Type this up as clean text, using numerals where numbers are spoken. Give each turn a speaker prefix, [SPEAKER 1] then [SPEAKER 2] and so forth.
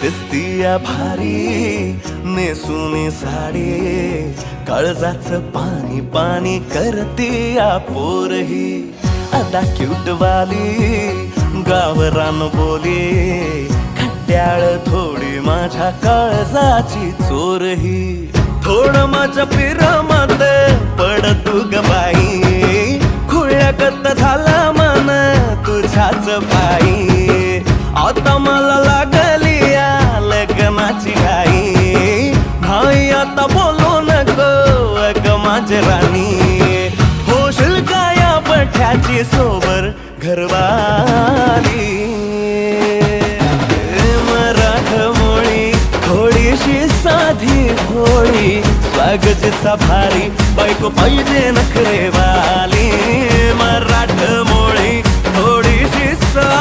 [SPEAKER 1] दिसतीया भारी नेसूनी साडी, काळजाचं पाणी पाणी करतीया पोरही. आता क्यूट वाली गावरान बोली, खट्याळ थोडी माझ्या काळजाची चोरही. थोडं माझ्या पिरमत पड तू ग बाई, खुळ्यागत झाला मन तुझ्याच पायी. आता मला लागली या लग्नाची घाई, भाई आता बोलू नको अग माझी राणी. होशील का या पठ्याची सोबर घरवाली. मराठमोळी थोडीशी साधी भोळी, स्वागताचा भारी बायको पाहिजे नखरेवाली. मराठमोळी